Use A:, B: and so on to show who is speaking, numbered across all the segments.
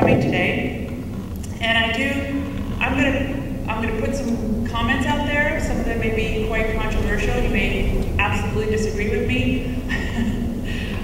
A: coming today. And I'm gonna put some comments out there. Some of them may be quite controversial. You may absolutely disagree with me.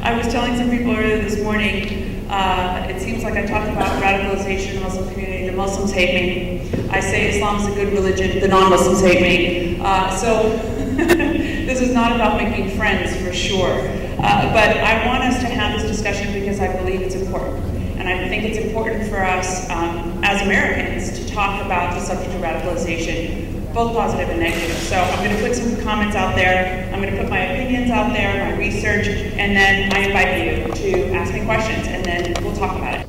A: I was telling some people earlier this morning, it seems like I talk about radicalization in the Muslim community. The Muslims hate me. I say Islam's a good religion. The non-Muslims hate me. So this is not about making friends, for sure. But I want us to have this discussion because I believe it's important. And I think it's important for us as Americans to talk about the subject of radicalization, both positive and negative. So I'm going to put some comments out there. I'm going to put my opinions out there, my research, and then I invite you to ask me questions, and then we'll talk about it.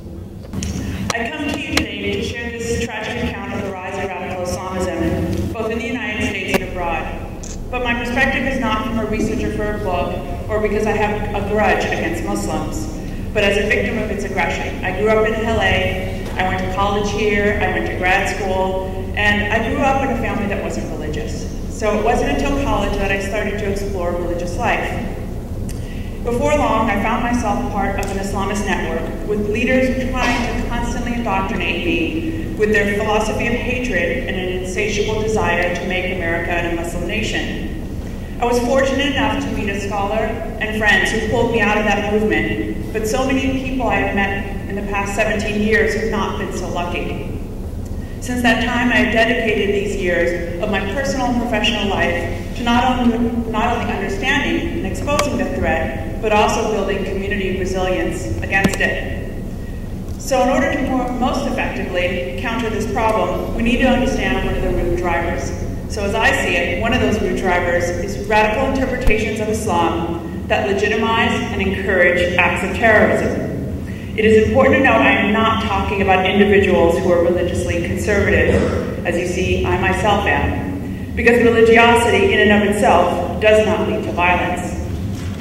A: I come to you today to share this tragic account of the rise of radical Islamism, both in the United States and abroad. But my perspective is not from a researcher for a book or because I have a grudge against Muslims, but as a victim of its aggression. I grew up in LA, I went to college here, I went to grad school, and I grew up in a family that wasn't religious. So it wasn't until college that I started to explore religious life. Before long, I found myself part of an Islamist network with leaders trying to constantly indoctrinate me with their philosophy of hatred and an insatiable desire to make America a Muslim nation. I was fortunate enough to meet a scholar and friends who pulled me out of that movement, but so many people I have met in the past 17 years have not been so lucky. Since that time, I have dedicated these years of my personal and professional life to not only understanding and exposing the threat, but also building community resilience against it. So in order to most effectively counter this problem, we need to understand one of the root drivers. So as I see it, one of those root drivers is radical interpretations of Islam that legitimize and encourage acts of terrorism. It is important to note I am not talking about individuals who are religiously conservative, as you see I myself am, because religiosity in and of itself does not lead to violence.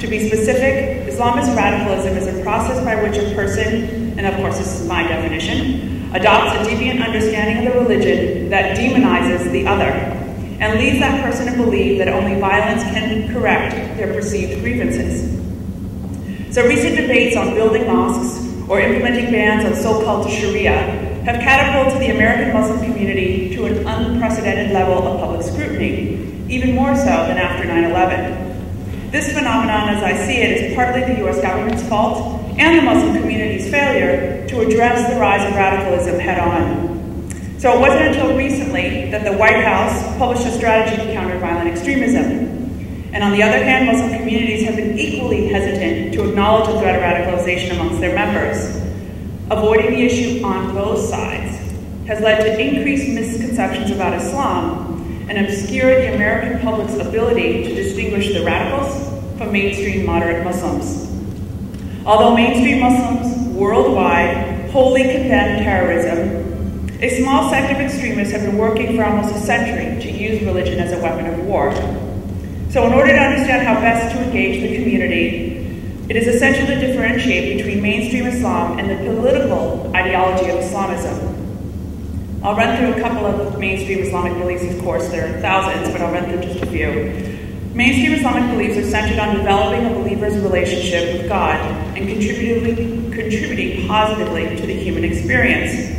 A: To be specific, Islamist radicalism is a process by which a person, and of course this is my definition, adopts a deviant understanding of the religion that demonizes the other, and leads that person to believe that only violence can correct their perceived grievances. So recent debates on building mosques or implementing bans on so-called Sharia have catapulted the American Muslim community to an unprecedented level of public scrutiny, even more so than after 9/11. This phenomenon, as I see it, is partly the US government's fault and the Muslim community's failure to address the rise of radicalism head-on. So it wasn't until recently that the White House published a strategy to counter violent extremism. And on the other hand, Muslim communities have been equally hesitant to acknowledge the threat of radicalization amongst their members. Avoiding the issue on both sides has led to increased misconceptions about Islam and obscured the American public's ability to distinguish the radicals from mainstream moderate Muslims. Although mainstream Muslims worldwide wholly condemn terrorism, a small sect of extremists have been working for almost a century to use religion as a weapon of war. So in order to understand how best to engage the community, it is essential to differentiate between mainstream Islam and the political ideology of Islamism. I'll run through a couple of mainstream Islamic beliefs, of course, there are thousands, but I'll run through just a few. Mainstream Islamic beliefs are centered on developing a believer's relationship with God and contributing positively to the human experience.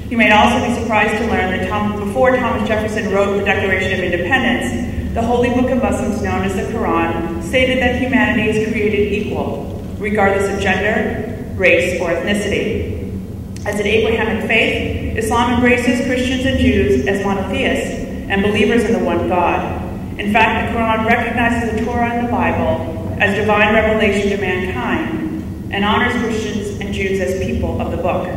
A: You may also be surprised to learn that before Thomas Jefferson wrote the Declaration of Independence, the holy book of Muslims known as the Quran stated that humanity is created equal, regardless of gender, race, or ethnicity. As an Abrahamic faith, Islam embraces Christians and Jews as monotheists and believers in the one God. In fact, the Quran recognizes the Torah and the Bible as divine revelation to mankind and honors Christians and Jews as people of the book.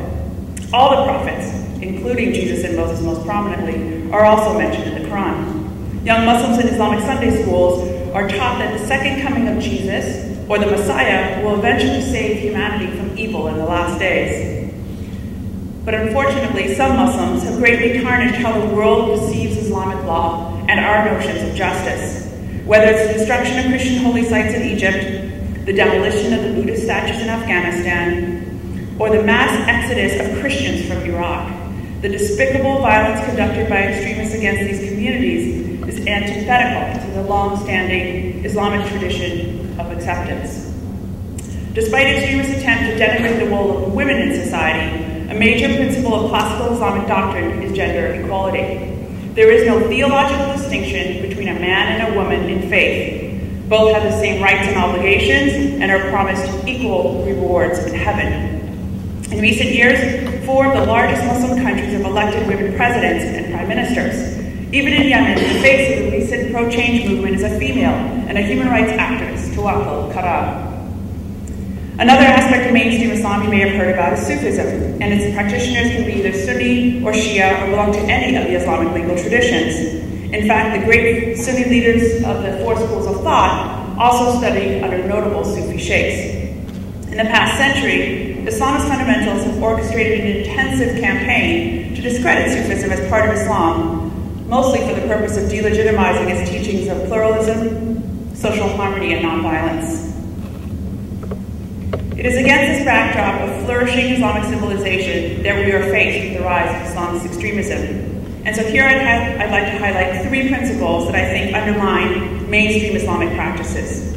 A: All the prophets, including Jesus and Moses most prominently, are also mentioned in the Quran. Young Muslims in Islamic Sunday schools are taught that the second coming of Jesus, or the Messiah, will eventually save humanity from evil in the last days. But unfortunately, some Muslims have greatly tarnished how the world perceives Islamic law and our notions of justice. Whether it's the destruction of Christian holy sites in Egypt, the demolition of the Buddhist statues in Afghanistan, or the mass exodus of Christians from Iraq, the despicable violence conducted by extremists against these communities is antithetical to the long-standing Islamic tradition of acceptance. Despite extremists' attempt to denigrate the role of women in society, A major principle of classical Islamic doctrine is gender equality. There is no theological distinction between a man and a woman in faith. Both have the same rights and obligations and are promised equal rewards in heaven. In recent years, 4 of the largest Muslim countries have elected women presidents and prime ministers. Even in Yemen, the face of the recent pro-change movement is a female and a human rights activist, Tawakkul Karam. Another aspect of mainstream Islam you may have heard about is Sufism, and its practitioners can be either Sunni or Shia or belong to any of the Islamic legal traditions. In fact, the great Sunni leaders of the 4 schools of thought also studied under notable Sufi sheikhs. In the past century, Islamist fundamentals have orchestrated an intensive campaign to discredit Sufism as part of Islam, mostly for the purpose of delegitimizing its teachings of pluralism, social harmony, and nonviolence. It is against this backdrop of flourishing Islamic civilization that we are faced with the rise of Islamist extremism. And so here I'd like to highlight 3 principles that I think undermine mainstream Islamic practices.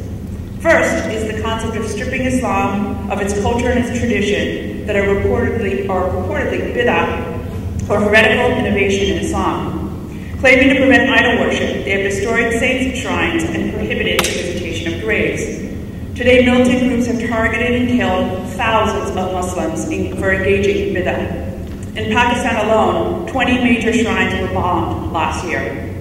A: First is the concept of stripping Islam of its culture and its tradition that are reportedly bid'ah, or heretical innovation in Islam. Claiming to prevent idol worship, they have destroyed saints' shrines and prohibited the visitation of graves. Today, militant groups have targeted and killed thousands of Muslims for engaging in bid'ah. In Pakistan alone, 20 major shrines were bombed last year.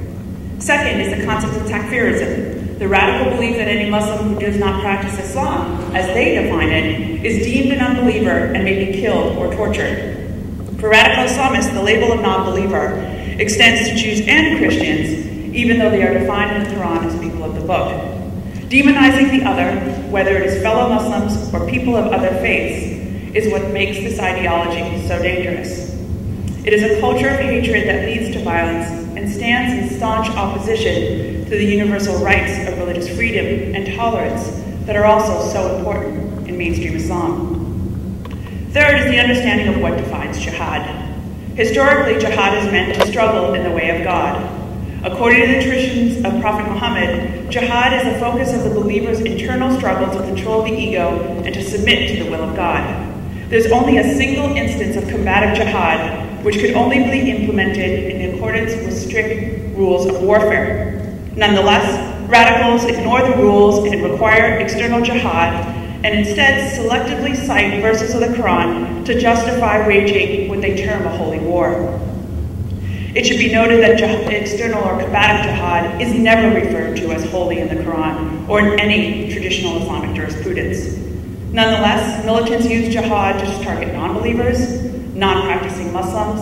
A: Second is the concept of takfirism, the radical belief that any Muslim who does not practice Islam, as they define it, is deemed an unbeliever and may be killed or tortured. For radical Islamists, the label of non-believer extends to Jews and Christians, even though they are defined in the Quran as people of the book. Demonizing the other, whether it is fellow Muslims or people of other faiths, is what makes this ideology so dangerous. It is a culture of hatred that leads to violence and stands in staunch opposition to the universal rights of religious freedom and tolerance that are also so important in mainstream Islam. Third is the understanding of what defines jihad. Historically, jihad has meant to struggle in the way of God. According to the traditions of Prophet Muhammad, jihad is the focus of the believer's internal struggle to control the ego and to submit to the will of God. There's only a single instance of combative jihad, which could only be implemented in accordance with strict rules of warfare. Nonetheless, radicals ignore the rules and require external jihad, and instead selectively cite verses of the Quran to justify waging what they term a holy war. It should be noted that external or combative jihad is never referred to as holy in the Quran or in any traditional Islamic jurisprudence. Nonetheless, militants use jihad to target non-believers, non-practicing Muslims,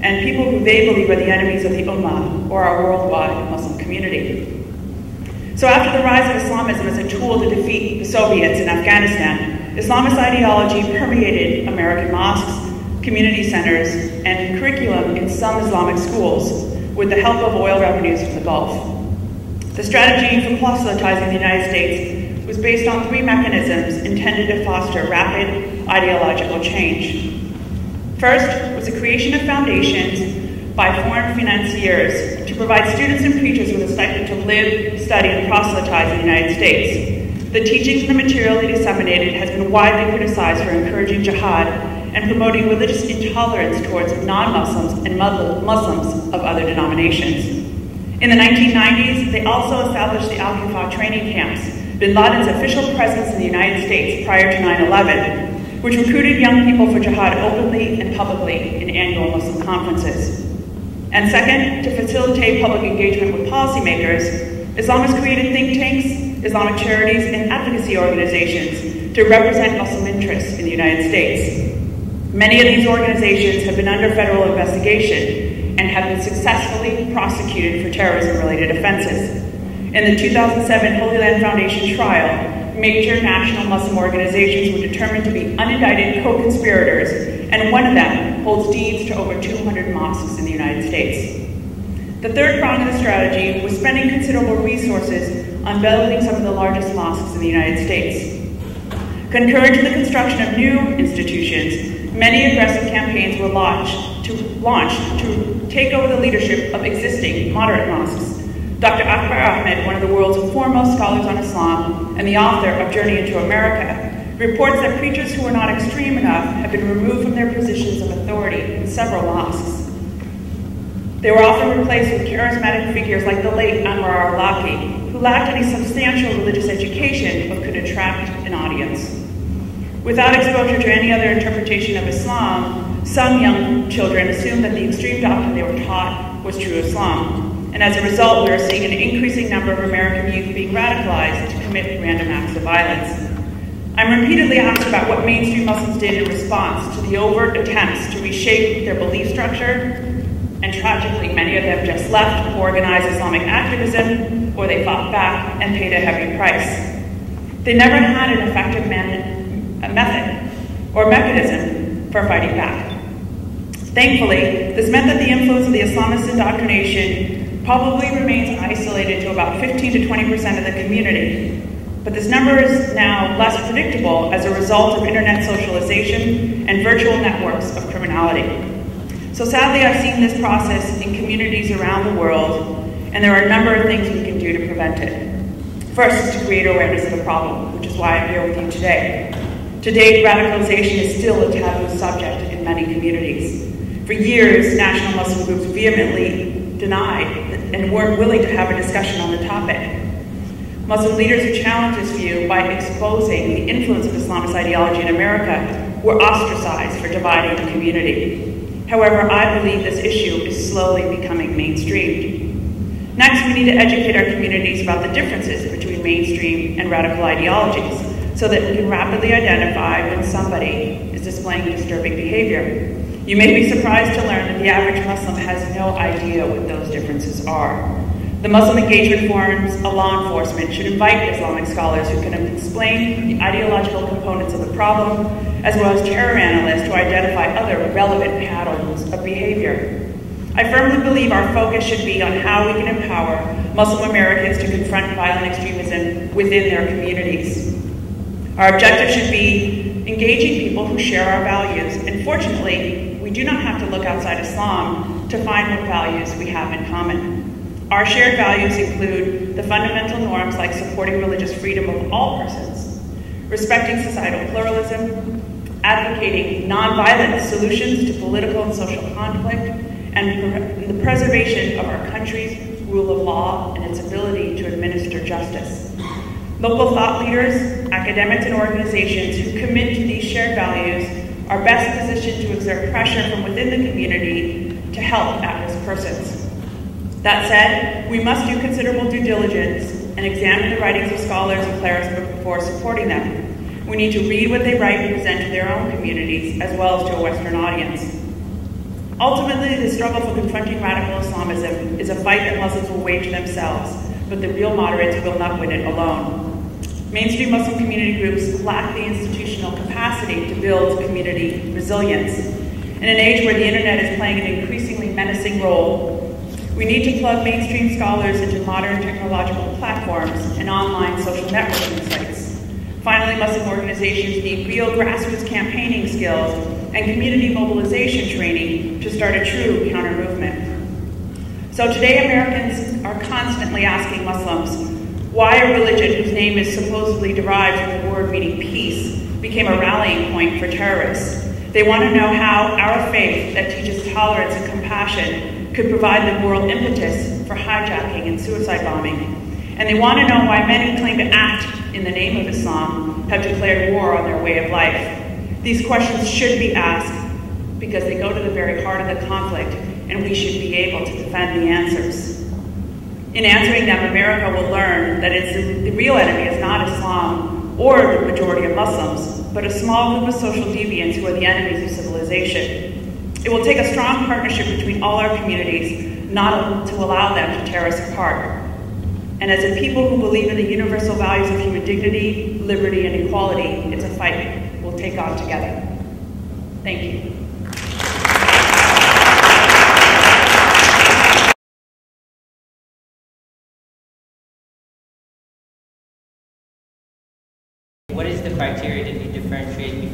A: and people who they believe are the enemies of the Ummah or our worldwide Muslim community. So after the rise of Islamism as a tool to defeat the Soviets in Afghanistan, Islamist ideology permeated American mosques, community centers, and curriculum in some Islamic schools with the help of oil revenues from the Gulf. The strategy for proselytizing the United States was based on 3 mechanisms intended to foster rapid ideological change. First was the creation of foundations by foreign financiers to provide students and preachers with a stipend to live, study, and proselytize in the United States. The teachings and the material they disseminated has been widely criticized for encouraging jihad and promoting religious intolerance towards non-Muslims and Muslims of other denominations. In the 1990s, they also established the Al-Qifa training camps, bin Laden's official presence in the United States prior to 9/11, which recruited young people for jihad openly and publicly in annual Muslim conferences. And second, to facilitate public engagement with policymakers, Islamists created think tanks, Islamic charities, and advocacy organizations to represent Muslim interests in the United States. Many of these organizations have been under federal investigation and have been successfully prosecuted for terrorism-related offenses. In the 2007 Holy Land Foundation trial, major national Muslim organizations were determined to be unindicted co-conspirators, and one of them holds deeds to over 200 mosques in the United States. The third prong of the strategy was spending considerable resources on building some of the largest mosques in the United States. Concurrent to the construction of new institutions, many aggressive campaigns were launched to take over the leadership of existing moderate mosques. Dr. Akbar Ahmed, one of the world's foremost scholars on Islam and the author of Journey into America, reports that preachers who are not extreme enough have been removed from their positions of authority in several mosques. They were often replaced with charismatic figures like the late Anwar al-Awlaki, who lacked any substantial religious education but could attract an audience. Without exposure to any other interpretation of Islam, some young children assumed that the extreme doctrine they were taught was true Islam. And as a result, we are seeing an increasing number of American youth being radicalized to commit random acts of violence. I'm repeatedly asked about what mainstream Muslims did in response to the overt attempts to reshape their belief structure, and tragically, many of them just left organized Islamic activism, or they fought back and paid a heavy price. They never had an effective method or mechanism for fighting back. Thankfully, this meant that the influence of the Islamist indoctrination probably remains isolated to about 15 to 20% of the community. But this number is now less predictable as a result of internet socialization and virtual networks of criminality. So sadly, I've seen this process in communities around the world, and there are a number of things we can do to prevent it. First, to create awareness of the problem, which is why I'm here with you today. To date, radicalization is still a taboo subject in many communities. For years, national Muslim groups vehemently denied and weren't willing to have a discussion on the topic. Muslim leaders who challenged this view by exposing the influence of Islamist ideology in America were ostracized for dividing the community. However, I believe this issue is slowly becoming mainstreamed. Next, we need to educate our communities about the differences between mainstream and radical ideologies so that we can rapidly identify when somebody is displaying disturbing behavior. You may be surprised to learn that the average Muslim has no idea what those differences are. The Muslim engagement forums of law enforcement should invite Islamic scholars who can explain the ideological components of the problem, as well as terror analysts to identify other relevant patterns of behavior. I firmly believe our focus should be on how we can empower Muslim Americans to confront violent extremism within their communities. Our objective should be engaging people who share our values, and fortunately, we do not have to look outside Islam to find what values we have in common. Our shared values include the fundamental norms like supporting religious freedom of all persons, respecting societal pluralism, advocating nonviolent solutions to political and social conflict, and the preservation of our country's rule of law and its ability to administer justice. Local thought leaders, academics, and organizations who commit to these shared values are best positioned to exert pressure from within the community to help at-risk persons. That said, we must do considerable due diligence and examine the writings of scholars and clerics before supporting them. We need to read what they write and present to their own communities, as well as to a Western audience. Ultimately, the struggle for confronting radical Islamism is a fight that Muslims will wage themselves, but the real moderates will not win it alone. Mainstream Muslim community groups lack the institutional capacity to build community resilience. In an age where the internet is playing an increasingly menacing role, we need to plug mainstream scholars into modern technological platforms and online social networking sites. Finally, Muslim organizations need real grassroots campaigning skills and community mobilization training to start a true counter-movement. So today, Americans are constantly asking Muslims why a religion whose name is supposedly derived from the word meaning peace became a rallying point for terrorists. They want to know how our faith that teaches tolerance and compassion could provide the moral impetus for hijacking and suicide bombing. And they want to know why many claim to act in the name of Islam have declared war on their way of life. These questions should be asked because they go to the very heart of the conflict, and we should be able to defend the answers. In answering them, America will learn that the real enemy is not Islam or the majority of Muslims, but a small group of social deviants who are the enemies of civilization. It will take a strong partnership between all our communities not to allow them to tear us apart. And as a people who believe in the universal values of human dignity, liberty, and equality, it's a fight we'll take on together. Thank you.
B: What is the criteria that you differentiate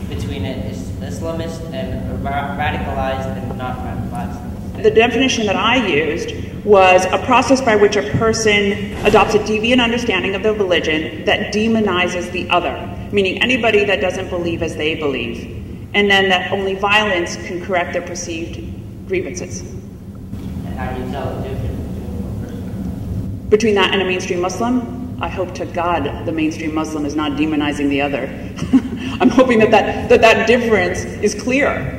B: between an Islamist and a radicalized and not radicalized?
A: The definition that I used was a process by which a person adopts a deviant understanding of the religion that demonizes the other, meaning anybody that doesn't believe as they believe, and then that only violence can correct their perceived grievances.
B: And how do you tell the difference
A: between that and a mainstream Muslim? I hope to God the mainstream Muslim is not demonizing the other. I'm hoping that difference is clear,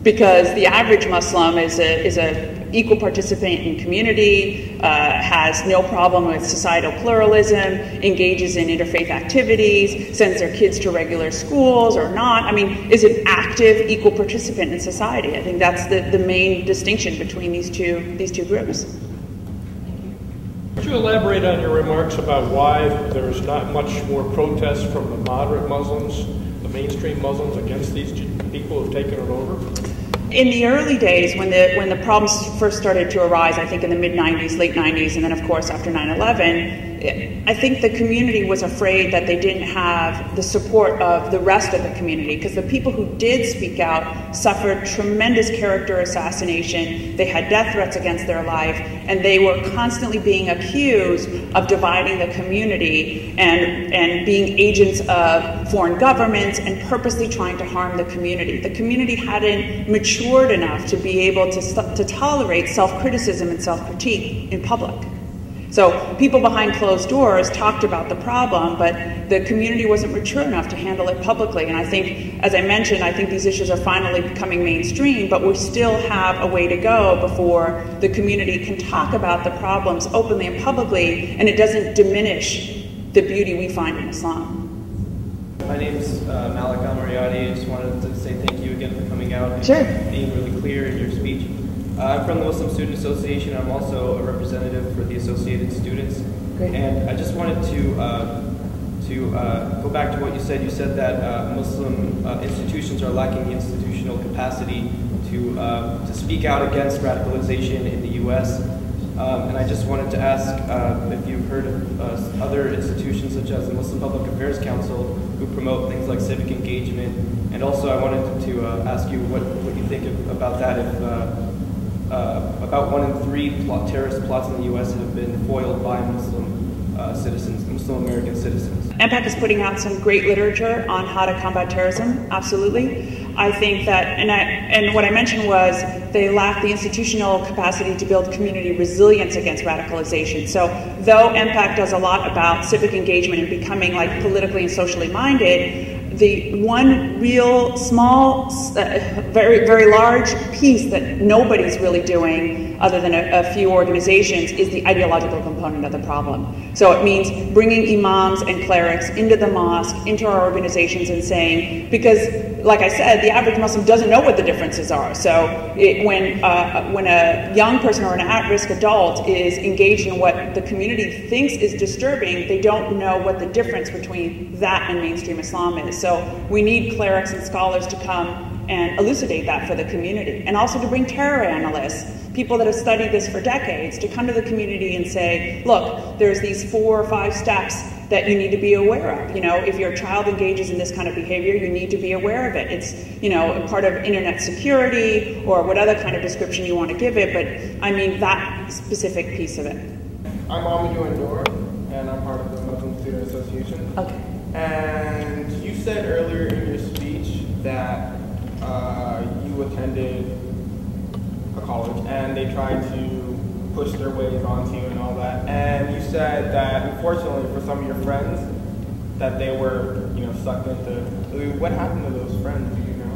A: because the average Muslim is a equal participant in community, has no problem with societal pluralism, engages in interfaith activities, sends their kids to regular schools or not. I mean, is an active, equal participant in society. I think that's the main distinction between these two groups.
C: Could you elaborate on your remarks about why there's not much more protest from the moderate Muslims, the mainstream Muslims, against these people who've taken it over?
A: In the early days, when the problems first started to arise, I think in the mid-90s, late 90s, and then of course after 9/11, I think the community was afraid that they didn't have the support of the rest of the community, because the people who did speak out suffered tremendous character assassination. They had death threats against their life, and they were constantly being accused of dividing the community and being agents of foreign governments and purposely trying to harm the community. The community hadn't matured enough to be able to tolerate self-criticism and self-critique in public. So people behind closed doors talked about the problem, but the community wasn't mature enough to handle it publicly. And I think, as I mentioned, I think these issues are finally becoming mainstream, but we still have a way to go before the community can talk about the problems openly and publicly, and it doesn't diminish the beauty we find in Islam.
D: My name's Malik Al-Mariati. I just wanted to say thank you again for coming out and
A: Sure.
D: being really clear in your speech. I'm from the Muslim Student Association. I'm also a representative for the Associated Students.
A: Great.
D: And I just wanted to go back to what you said. You said that Muslim institutions are lacking the institutional capacity to speak out against radicalization in the U.S. And I just wanted to ask if you've heard of other institutions such as the Muslim Public Affairs Council who promote things like civic engagement. And also I wanted to ask you what you think about that, if about 1 in 3 terrorist plots in the U.S. have been foiled by Muslim citizens, Muslim American citizens.
A: MPAC is putting out some great literature on how to combat terrorism, absolutely. I think that, and what I mentioned was they lack the institutional capacity to build community resilience against radicalization. So though MPAC does a lot about civic engagement and becoming like politically and socially minded, the one real small, very, very large piece that nobody's really doing other than a few organizations is the ideological component of the problem. So it means bringing imams and clerics into the mosque, into our organizations, and saying, because like I said, the average Muslim doesn't know what the differences are. So when a young person or an at-risk adult is engaged in what the community thinks is disturbing, they don't know what the difference between that and mainstream Islam is. So we need clerics and scholars to come and elucidate that for the community, and also to bring terror analysts, people that have studied this for decades, to come to the community and say, look, there's these 4 or 5 steps that you need to be aware of. You know, if your child engages in this kind of behavior, you need to be aware of it. It's, you know, part of internet security or what other kind of description you want to give it, but I mean that specific piece of it.
E: I'm Amadou Endor, and I'm part of the Muslim Student Association.
A: Okay.
E: And you said earlier in your speech that you attended a college and they tried to push their ways onto you and all that. And you said that unfortunately for some of your friends that they were, you know, sucked into. What happened to those friends? Do you know?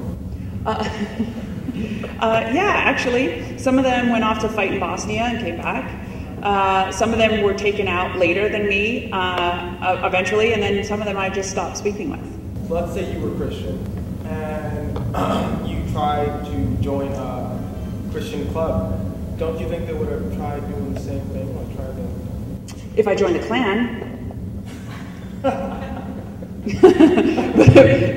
A: Yeah, actually, some of them went off to fight in Bosnia and came back. Some of them were taken out later than me, eventually, and then some of them I just stopped speaking with.
E: So let's say you were Christian and you tried to join a Christian club. Don't you think they would have tried doing the same thing? Like try to...
A: If I joined the Klan.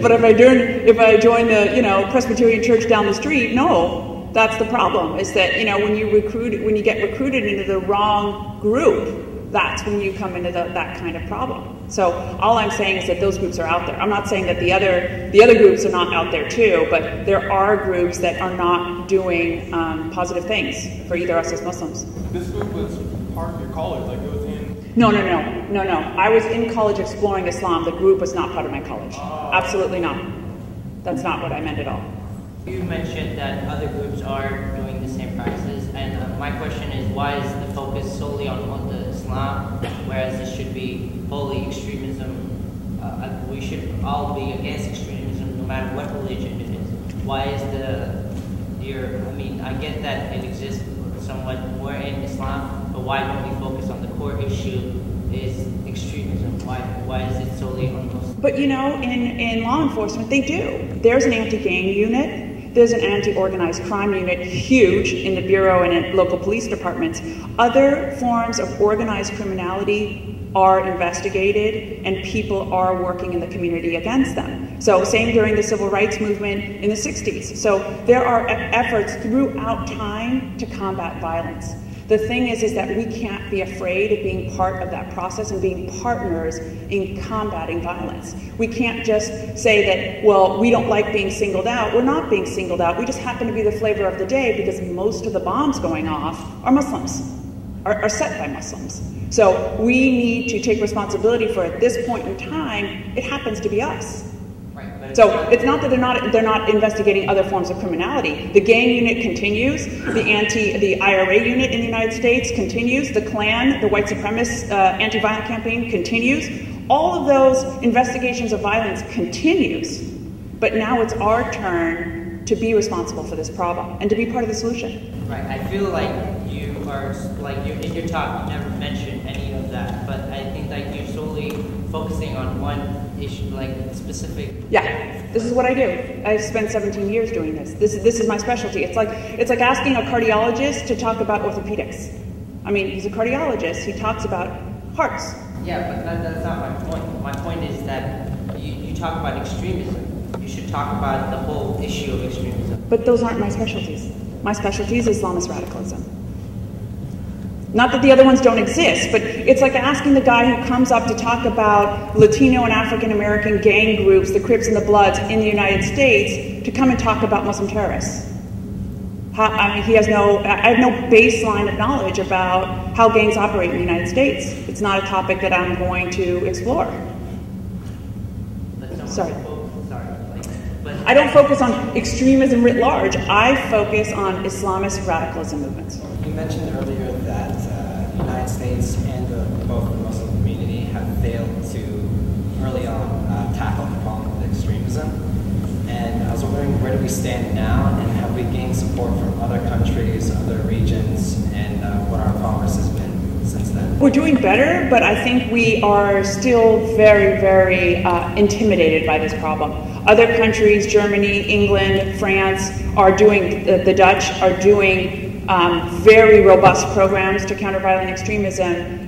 A: but if I join the, you know, Presbyterian church down the street, no. That's the problem, is that, you know, when you get recruited into the wrong group, that's when you come into that kind of problem. So all I'm saying is that those groups are out there. I'm not saying that the other groups are not out there too, but there are groups that are not doing positive things for either us as Muslims.
E: This group was part of your college, like it was in...
A: No. I was in college exploring Islam. The group was not part of my college. Absolutely not. That's not what I meant at all.
B: You mentioned that other groups are doing the same practices, and my question is, why is the focus solely on the Islam, whereas it should be wholly extremism? We should all be against extremism, no matter what religion it is. Why is I get that it exists somewhat more in Islam, but why don't we focus on the core issue is extremism? Why is it solely on Muslims?
A: But you know, in law enforcement, they do. There's an anti-gang unit. There's an anti-organized crime unit, huge, in the bureau and in local police departments. Other forms of organized criminality are investigated, and people are working in the community against them. So same during the civil rights movement in the 60s. So there are efforts throughout time to combat violence. The thing is that we can't be afraid of being part of that process and being partners in combating violence. We can't just say that, well, we don't like being singled out. We're not being singled out. We just happen to be the flavor of the day because most of the bombs going off are Muslims, are set by Muslims. So we need to take responsibility for, at this point in time, it happens to be us. So it's not that they're not investigating other forms of criminality. The gang unit continues. The IRA unit in the United States continues. The Klan, the white supremacist anti-violent campaign continues. All of those investigations of violence continues. But now it's our turn to be responsible for this problem and to be part of the solution.
B: Right. I feel like you are, in your talk, you never mentioned any of that, but I think like you're solely focusing on one issue, like specific.
A: Yeah, this is what I do. I've spent 17 years doing this. This is my specialty. It's like asking a cardiologist to talk about orthopedics. I mean, he's a cardiologist. He talks about hearts.
B: Yeah, but that's not my point. My point is that you talk about extremism. You should talk about the whole issue of extremism.
A: But those aren't my specialties. My specialty is Islamist radicalism. Not that the other ones don't exist, but it's like asking the guy who comes up to talk about Latino and African American gang groups, the Crips and the Bloods in the United States, to come and talk about Muslim terrorists. I have no baseline of knowledge about how gangs operate in the United States. It's not a topic that I'm going to explore. Sorry. I don't focus on extremism writ large. I focus on Islamist radicalism movements.
F: You mentioned earlier that the United States and both the Muslim community have failed to early on tackle the problem of extremism. And I was wondering, where do we stand now, and have we gained support from other countries, other regions, and what our progress has been since then?
A: We're doing better, but I think we are still very, very intimidated by this problem. Other countries, Germany, England, France, are doing, the Dutch are doing very robust programs to counter violent extremism,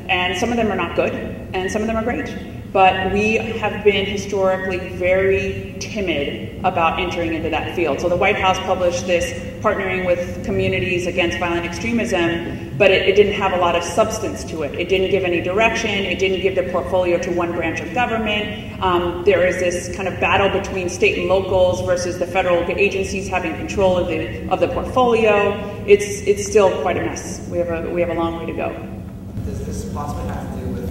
A: and some of them are not good, and some of them are great. But we have been historically very timid about entering into that field. So the White House published this partnering with communities against violent extremism, but it didn't have a lot of substance to it. It didn't give any direction. It didn't give the portfolio to one branch of government. There is this kind of battle between state and locals versus the federal agencies having control of the portfolio. It's still quite a mess. We have a long way to go.
F: Does this possibly have to do with,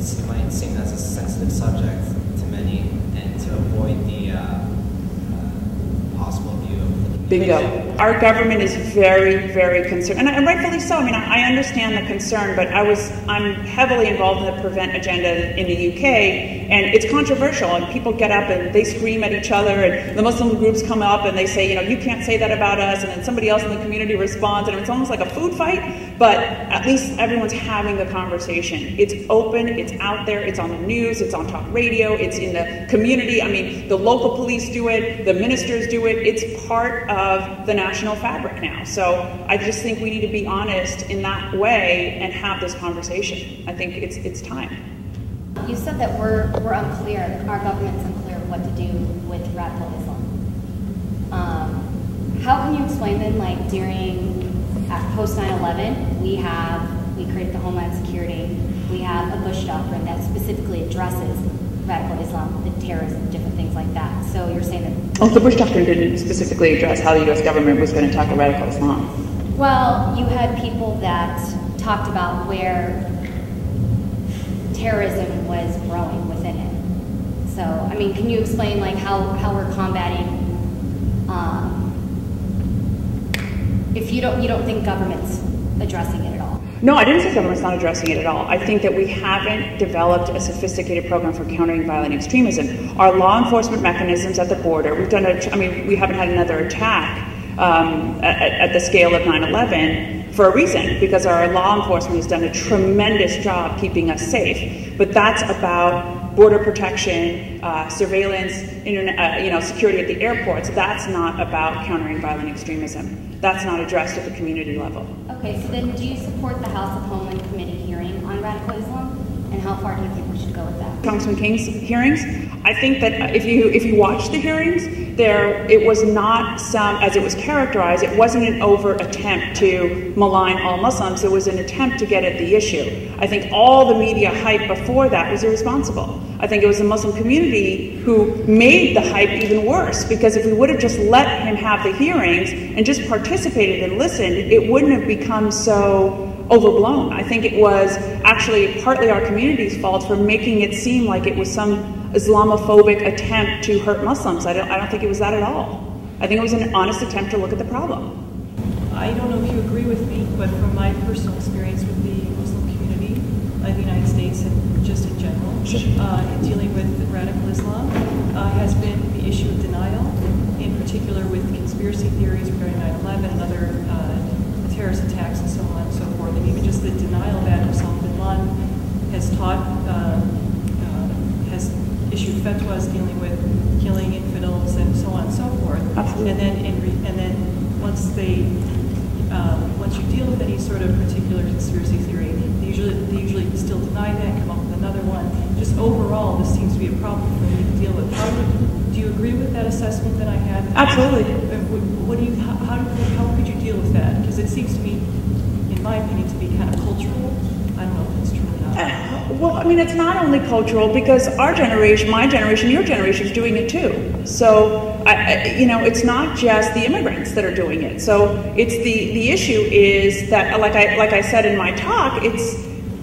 F: it might seem as a sensitive subject to many, and to avoid the possible view of the
A: Bingo. Our government is very, very concerned, and rightfully so. I mean, I understand the concern, but I'm heavily involved in the PREVENT agenda in the UK, and it's controversial, and people get up and they scream at each other, and the Muslim groups come up and they say, you can't say that about us, and then somebody else in the community responds, and it's almost like a food fight, but at least everyone's having the conversation. It's open, it's out there, it's on the news, it's on talk radio, it's in the community. I mean, the local police do it, the ministers do it. It's part of the national fabric now. So I just think we need to be honest in that way and have this conversation. I think it's time.
G: You said that we're unclear, that our government's unclear what to do with radical Islam. How can you explain then, like post 9/11, we have we created the Homeland Security, we have a Bush doctrine that specifically addresses radical Islam, the terrorism, different things like that. So you're saying that...
A: Oh, the Bush doctrine didn't specifically address how the U.S. government was going to tackle radical Islam.
G: Well, you had people that talked about where terrorism was growing within it. So, I mean, can you explain like how we're combating, if you don't think government's addressing it at all?
A: No, I didn't say government's not addressing it at all. I think that we haven't developed a sophisticated program for countering violent extremism. Our law enforcement mechanisms at the border, we haven't had another attack at the scale of 9/11 for a reason, because our law enforcement has done a tremendous job keeping us safe. But that's about border protection, surveillance, security at the airports. That's not about countering violent extremism. That's not addressed at the community level.
G: Okay, so then do you support the House of Homeland Committee hearing on radical Islam? And how far do you think we should go with that?
A: Congressman King's hearings, I think that if you watch the hearings, it was not as it was characterized, it wasn't an overt attempt to malign all Muslims, it was an attempt to get at the issue. I think all the media hype before that was irresponsible. I think it was the Muslim community who made the hype even worse, because if we would have just let him have the hearings and just participated and listened, it wouldn't have become so overblown. I think it was actually partly our community's fault for making it seem like it was some Islamophobic attempt to hurt Muslims. I don't think it was that at all. I think it was an honest attempt to look at the problem.
H: I don't know if you agree with me, but from my personal experience with the Muslim community in the United States and just in general, in dealing with radical Islam, has been the issue of denial, in particular with conspiracy theories regarding 9/11 and other terrorist attacks and so on and so forth, and even just the denial that Osama bin Laden has taught, has issued fatwas dealing with killing infidels and so on and so forth.
A: Absolutely.
H: And then once you deal with any sort of particular conspiracy theory, they usually still deny that, come up with another one. Just overall, this seems to be a problem for me to deal with. Do you agree with that assessment that I had?
A: Absolutely.
H: How could you deal with that? Because it seems to me, in my opinion, to be kind of cultural. I don't know if it's true or not.
A: Well, I mean, it's not only cultural, because our generation, my generation, your generation is doing it too. So, it's not just the immigrants that are doing it. So, it's the issue is that, like I said in my talk,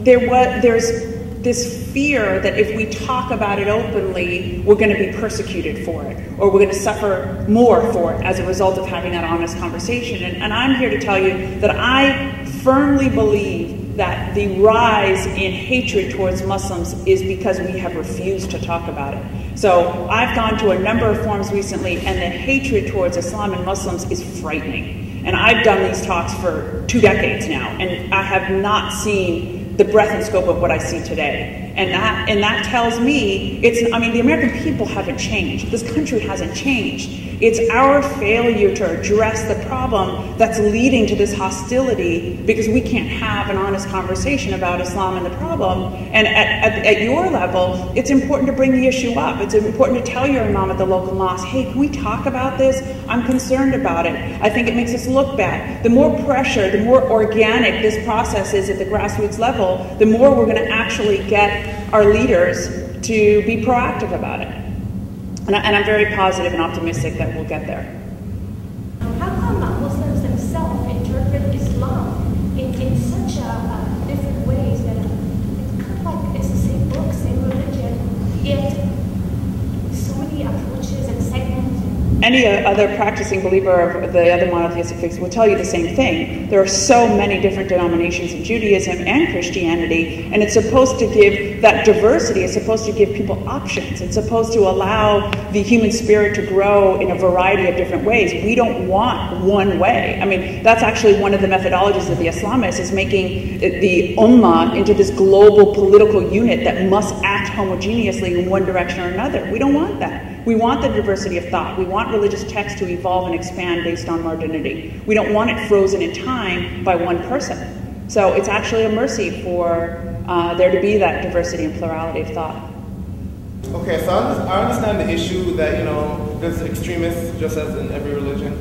A: there's this fear that if we talk about it openly, we're going to be persecuted for it, or we're going to suffer more for it as a result of having that honest conversation. And I'm here to tell you that I firmly believe that the rise in hatred towards Muslims is because we have refused to talk about it. So I've gone to a number of forums recently, and the hatred towards Islam and Muslims is frightening. And I've done these talks for 2 decades now, and I have not seen the breadth and scope of what I see today. And that tells me, the American people haven't changed. This country hasn't changed. It's our failure to address the problem that's leading to this hostility, because we can't have an honest conversation about Islam and the problem. And at your level, it's important to bring the issue up. It's important to tell your imam at the local mosque, hey, can we talk about this? I'm concerned about it. I think it makes us look bad. The more pressure, the more organic this process is at the grassroots level, the more we're going to actually get our leaders to be proactive about it. And I'm very positive and optimistic that we'll get there.
I: How come Muslims themselves interpret Islam in such different ways that it's kind of like it's the same book, same religion, yet so many approaches and segments?
A: Any other practicing believer of the other monotheistic faiths will tell you the same thing. There are so many different denominations in Judaism and Christianity, and it's supposed to give that diversity. It's supposed to give people options. It's supposed to allow the human spirit to grow in a variety of different ways. We don't want one way. I mean, that's actually one of the methodologies of the Islamists, is making the ummah into this global political unit that must act homogeneously in one direction or another. We don't want that. We want the diversity of thought. We want religious texts to evolve and expand based on modernity. We don't want it frozen in time by one person. So it's actually a mercy for there to be that diversity and plurality of thought.
E: Okay, so I understand the issue that, there's extremists just as in every religion.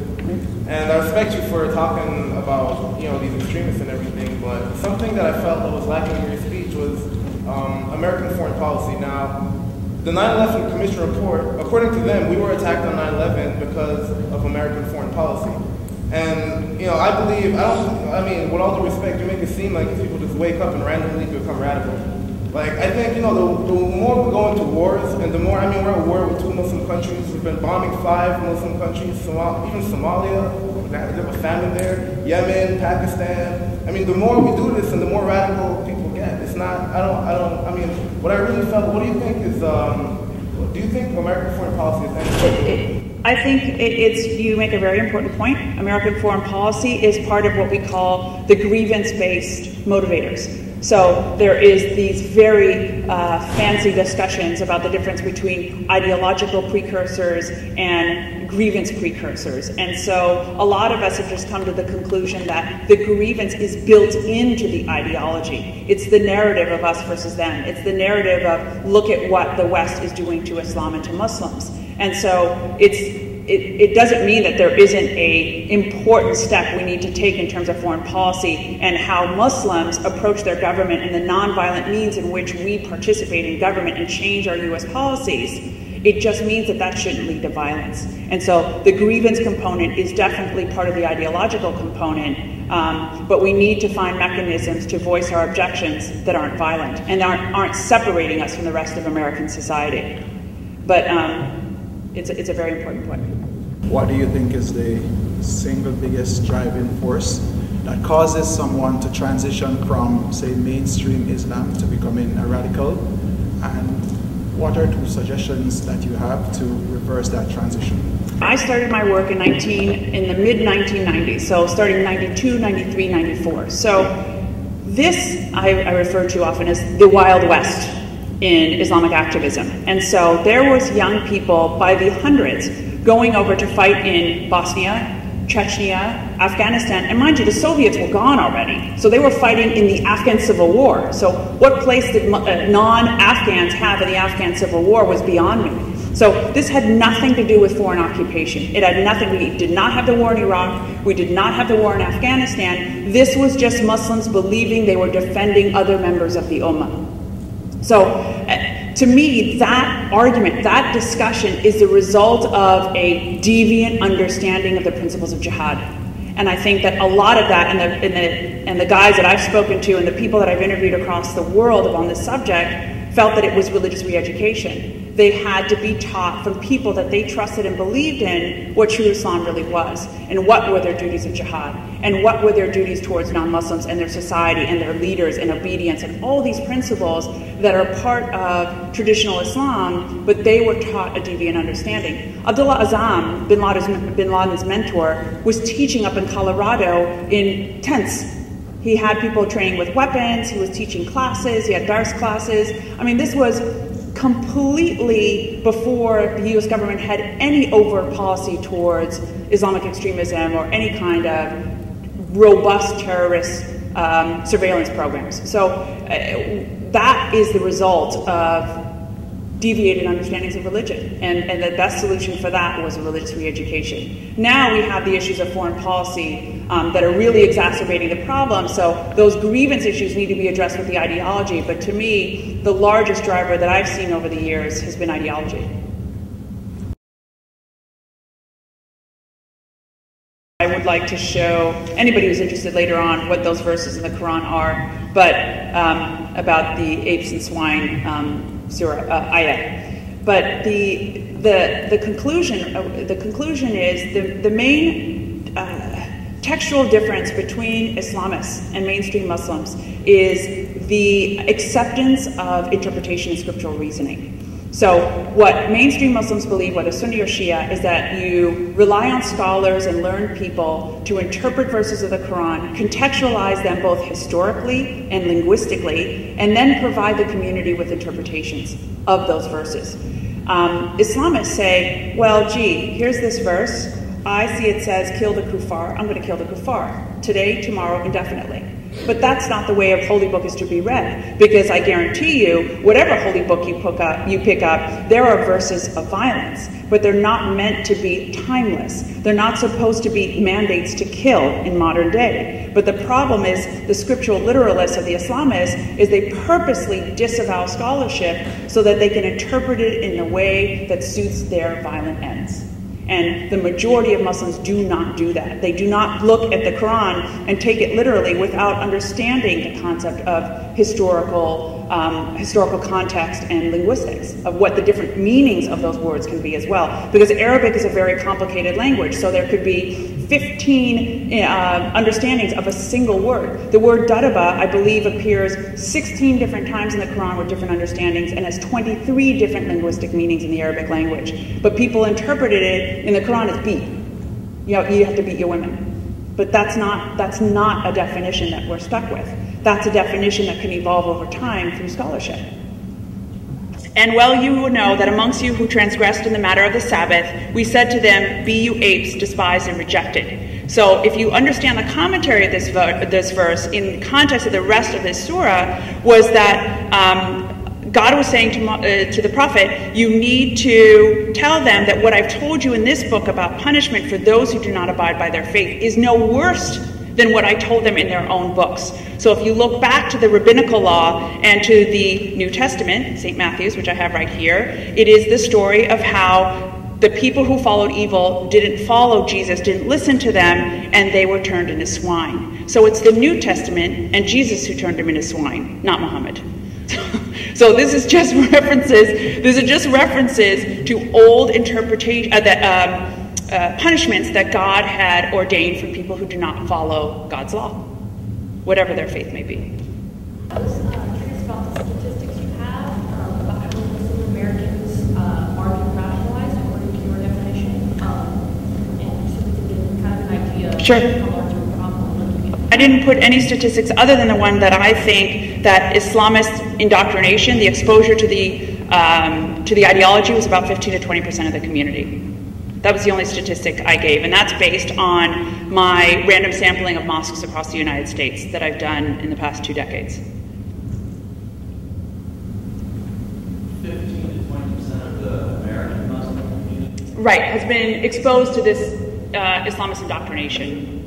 E: And I respect you for talking about, these extremists and everything, but something that I felt that was lacking in your speech was American foreign policy. Now, the 9/11 Commission report, according to them, we were attacked on 9/11 because of American foreign policy. And, I believe, with all due respect, you make it seem like people just wake up and randomly become radical. Like, I think, the more we go into wars, and the more, we're at war with 2 Muslim countries. We've been bombing 5 Muslim countries, even Somalia, there's a famine there, Yemen, Pakistan. The more we do this and the more radical people get. It's not, what I really felt, what do you think is, do you think American foreign policy is anything?
A: I think you make a very important point. American foreign policy is part of what we call the grievance-based motivators. So there is these very fancy discussions about the difference between ideological precursors and grievance precursors. And so a lot of us have just come to the conclusion that the grievance is built into the ideology. It's the narrative of us versus them. It's the narrative of look at what the West is doing to Islam and to Muslims. And so it doesn't mean that there isn't an important step we need to take in terms of foreign policy and how Muslims approach their government and the nonviolent means in which we participate in government and change our U.S. policies. It just means that that shouldn't lead to violence. And so the grievance component is definitely part of the ideological component, but we need to find mechanisms to voice our objections that aren't violent and aren't separating us from the rest of American society. But it's a very important point.
J: What do you think is the single biggest driving force that causes someone to transition from, say, mainstream Islam to becoming a radical? And what are 2 suggestions that you have to reverse that transition?
A: I started my work in the mid-1990s, so starting 92, 93, 94. So this I refer to often as the Wild West in Islamic activism. And so there was young people by the hundreds going over to fight in Bosnia, Chechnya, Afghanistan, and mind you, the Soviets were gone already. So they were fighting in the Afghan Civil War. So what place did non-Afghans have in the Afghan Civil War was beyond me. So this had nothing to do with foreign occupation. It had nothing, we did not have the war in Iraq, we did not have the war in Afghanistan. This was just Muslims believing they were defending other members of the Ummah. So to me, that argument, that discussion is the result of a deviant understanding of the principles of jihad. And I think that a lot of that, and the guys that I've spoken to and the people that I've interviewed across the world on this subject felt that it was religious re-education. They had to be taught from people that they trusted and believed in what true Islam really was, and what were their duties of jihad, and what were their duties towards non-Muslims and their society and their leaders and obedience and all these principles that are part of traditional Islam, but they were taught a deviant understanding. Abdullah Azzam, bin Laden's mentor, was teaching up in Colorado in tents. He had people training with weapons, he was teaching classes, he had dars classes. This was completely before the U.S. government had any overt policy towards Islamic extremism or any kind of robust terrorist surveillance programs. So that is the result of deviated understandings of religion, and the best solution for that was a religious re-education. Now we have the issues of foreign policy that are really exacerbating the problem, so those grievance issues need to be addressed with the ideology, but to me, the largest driver that I've seen over the years has been ideology. I would like to show anybody who's interested later on what those verses in the Quran are, but about the apes and swine ayah. But the conclusion is the main textual difference between Islamists and mainstream Muslims is the acceptance of interpretation and scriptural reasoning. So what mainstream Muslims believe, whether Sunni or Shia, is that you rely on scholars and learned people to interpret verses of the Quran, contextualize them both historically and linguistically, and then provide the community with interpretations of those verses. Islamists say, well, gee, here's this verse. I see it says, kill the kuffar. I'm going to kill the kuffar. Today, tomorrow, indefinitely. But that's not the way a holy book is to be read, because I guarantee you, whatever holy book you pick up, there are verses of violence, but they're not meant to be timeless. They're not supposed to be mandates to kill in modern day. But the problem is, the scriptural literalists of the Islamists is they purposely disavow scholarship so that they can interpret it in a way that suits their violent ends. And the majority of Muslims do not do that. They do not look at the Quran and take it literally without understanding the concept of historical context and linguistics, of what the different meanings of those words can be as well. Because Arabic is a very complicated language, so there could be 15 understandings of a single word. The word daraba, I believe, appears 16 different times in the Quran with different understandings and has 23 different linguistic meanings in the Arabic language. But people interpreted it in the Quran as beat. You have to beat your women. But that's not a definition that we're stuck with. That's a definition that can evolve over time through scholarship. And well, you will know that amongst you who transgressed in the matter of the Sabbath, we said to them, be you apes, despised and rejected. So if you understand the commentary of this verse in context of the rest of this surah, was that God was saying to the prophet, you need to tell them that what I've told you in this book about punishment for those who do not abide by their faith is no worse than what I told them in their own books. So if you look back to the rabbinical law and to the New Testament, St. Matthew's, which I have right here, it is the story of how the people who followed evil didn't follow Jesus, didn't listen to them, and they were turned into swine. So it's the New Testament and Jesus who turned them into swine, not Muhammad. So this is just references. These are just references to old interpretation, punishments that God had ordained for people who do not follow God's law, whatever their faith may be.
I: I was curious about the statistics you have about how many Muslim Americans are being radicalized according to your definition, and so we can get kind of an idea
A: Sure.
I: of how large of a problem we're looking at.
A: I didn't put any statistics other than the one that I think that Islamist indoctrination, the exposure to the ideology, was about 15 to 20% of the community. That was the only statistic I gave, and that's based on my random sampling of mosques across the United States that I've done in the past 2 decades.
K: 15 to 20% of the American Muslim community?
A: Right, has been exposed to this Islamist indoctrination.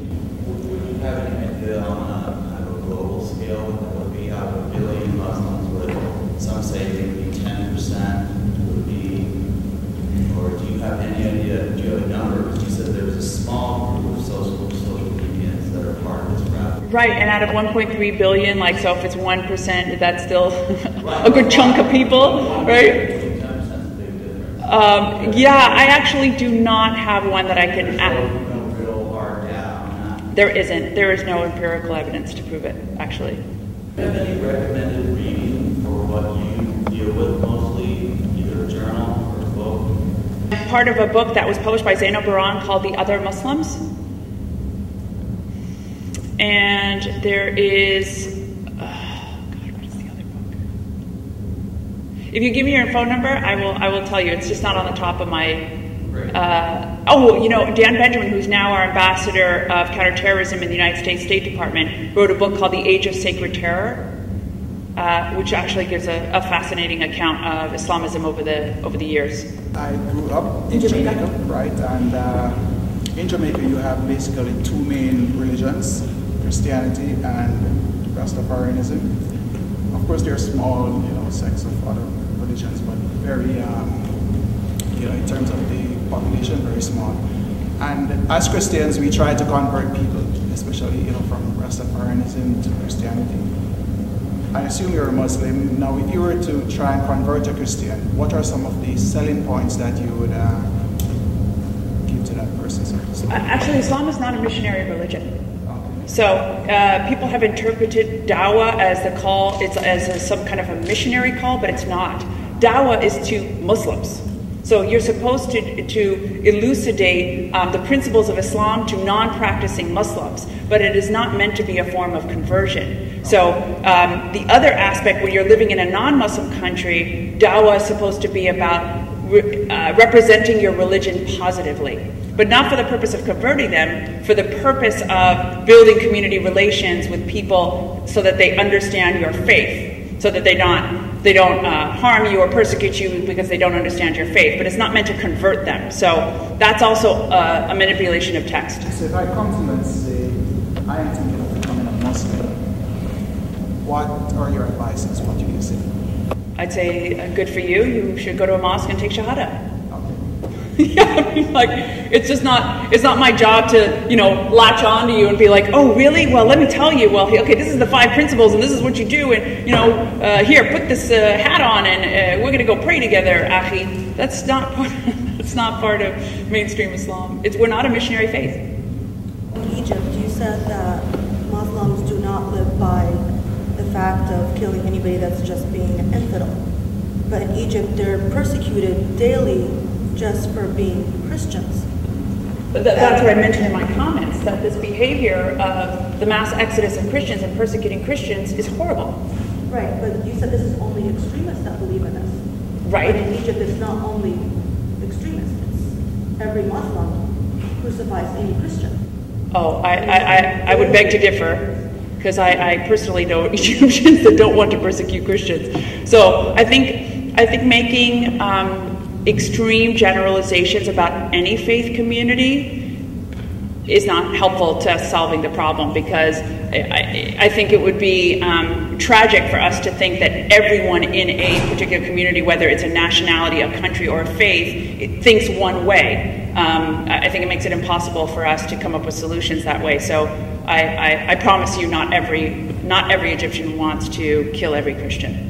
K: Would you have any idea on a global scale what that would be out of 1 billion Muslims? Would some say maybe 10% would be, or do you have any idea, do you have a number? Because you said there was a small group of social medians that are part of this rap.
A: Right, and out of 1.3 billion, like, so if it's 1%, that's still a good chunk of people, right?
K: 10% is a big difference.
A: Yeah, I actually do not have one that I can add.
K: No real hard data on that.
A: There isn't. There is no empirical evidence to prove it, actually.
K: Do you have any recommended reading for what you deal with mostly, either a journal or a book?
A: Part of a book that was published by Zainab Baran called The Other Muslims. And there is, what is the other book? If you give me your phone number, I will tell you. It's just not on the top of my, Dan Benjamin, who's now our ambassador of counterterrorism in the United States State Department, wrote a book called The Age of Sacred Terror, which actually gives a fascinating account of Islamism over the years.
J: I grew up in Jamaica, right? And in Jamaica, you have basically 2 main religions, Christianity and Rastafarianism. Of course, there are small, sects of other religions, but very, in terms of the population, very small. And as Christians, we try to convert people, especially, from Rastafarianism to Christianity. I assume you're a Muslim. Now, if you were to try and convert a Christian, what are some of the selling points that you would give to that person?
A: Actually, Islam is not a missionary religion. So people have interpreted dawah as the call, it's as some kind of a missionary call, but it's not. Dawah is to Muslims. So you're supposed to elucidate the principles of Islam to non-practicing Muslims, but it is not meant to be a form of conversion. So the other aspect, when you're living in a non-Muslim country, dawah is supposed to be about representing your religion positively. but not for the purpose of converting them, for the purpose of building community relations with people so that they understand your faith, so that they don't harm you or persecute you because they don't understand your faith. But it's not meant to convert them. So that's also a manipulation of text.
J: So if I come to you and say, I am thinking of becoming a Muslim, what are your advices? What do you say?
A: I'd say, good for you. You should go to a mosque and take shahada.
J: Okay.
A: I mean, like, it's not my job to, latch on to you and be like, oh, really? Well, let me tell you, well, okay, this is the 5 principles and this is what you do, and, here, put this hat on and we're going to go pray together, Akhi. That's not part of mainstream Islam. We're not a missionary faith.
L: In Egypt, you said that Muslims do not live by the fact of killing anybody that's just being an infidel. But in Egypt, they're persecuted daily just for being Christians.
A: That's what I mentioned in my comments, that this behavior of the mass exodus of Christians and persecuting Christians is horrible.
L: Right, but you said this is only extremists that believe in this.
A: Right.
L: But in Egypt, it's not only extremists. It's every Muslim crucifies any Christian.
A: Oh, I would beg to differ, because I personally know Egyptians that don't want to persecute Christians. So I think making extreme generalizations about any faith community is not helpful to solving the problem, because I think it would be tragic for us to think that everyone in a particular community, whether it's a nationality, a country, or a faith, thinks one way. I think it makes it impossible for us to come up with solutions that way. So I promise you, not every Egyptian wants to kill every Christian.